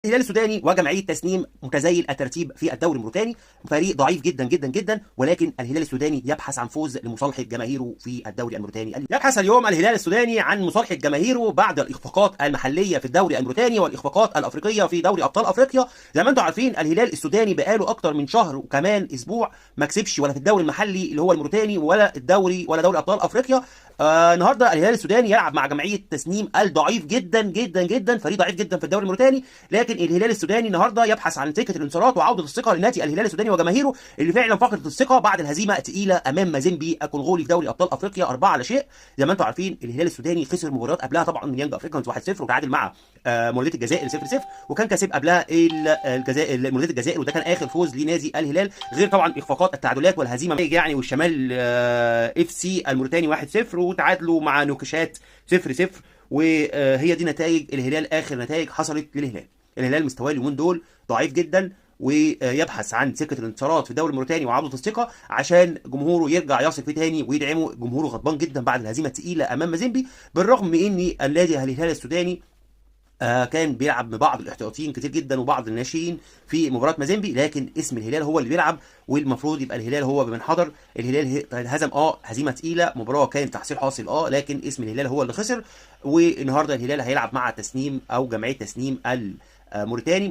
الهلال السوداني وجمعيه تسنيم متزايل الترتيب في الدوري الموريتاني، فريق ضعيف جدا جدا جدا، ولكن الهلال السوداني يبحث عن فوز لمصالحه جماهيره في الدوري الموريتاني. يبحث اليوم الهلال السوداني عن مصالحه جماهيره بعد الاخفاقات المحليه في الدوري الموريتاني والاخفاقات الافريقيه في دوري ابطال افريقيا. زي ما انتم عارفين الهلال السوداني بقاله اكتر من شهر وكمان اسبوع ما كسبش ولا في الدوري المحلي اللي هو الموريتاني ولا الدوري ولا دوري ابطال افريقيا. النهارده الهلال السوداني يلعب مع جمعيه تسنيم الضعيف جدا جدا جدا، فريق ضعيف جدا في الدوري الموريتاني، لكن الهلال السوداني النهارده يبحث عن سكه الانتصارات وعوده الثقه لنادي الهلال السوداني وجماهيره اللي فعلا فقدت الثقه بعد الهزيمه الثقيله امام مازيمبي الكونغولي في دوري ابطال افريقيا 4-0. زي ما انتم عارفين الهلال السوداني خسر مباريات قبلها طبعا من يانج افريكانز 1-0 وتعادل مع مولوديه الجزائر 0-0، وكان كسب قبلها الجزائر مولوديه الجزائر، وده كان اخر فوز لنادي الهلال، غير طبعا اخفاقات التعادلات والهزيمه يعني والشمال اف سي الموريتاني 1-0 وتعادلوا مع نوكشات 0-0. وهي دي نتائج الهلال، اخر نتائج حصلت للهلال. الهلال مستواه اليومين دول ضعيف جدا ويبحث عن سكه الانتصارات في الدوري الموريتاني وعوده الثقه عشان جمهوره يرجع يثق فيه تاني ويدعمه. جمهوره غضبان جدا بعد الهزيمه الثقيله امام مازيمبي، بالرغم من ان النادي الهلال السوداني كان بيلعب ببعض الاحتياطيين كتير جدا وبعض الناشئين في مباراه مازيمبي، لكن اسم الهلال هو اللي بيلعب والمفروض يبقى الهلال هو بمنحدر. الهلال هزم هزيمه ثقيله، مباراه كانت تحصيل حاصل لكن اسم الهلال هو اللي خسر. والنهارده الهلال هيلعب مع تسنيم او جمعيه تسنيم الموريتاني.